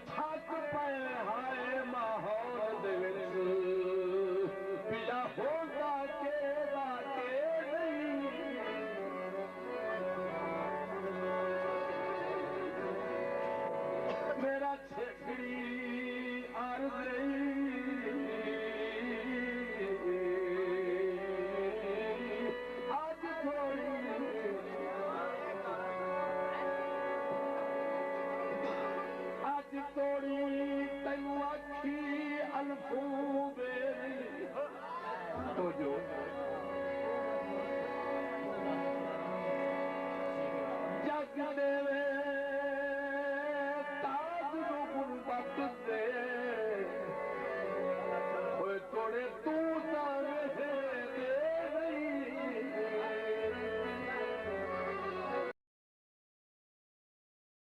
थक पे हाय माहौल दे विच पिया होंदा के नहीं मेरा छेड़ी अर्ज आज थोड़ी तोड़ी तेनू आखी अल्फू बेरी तो जो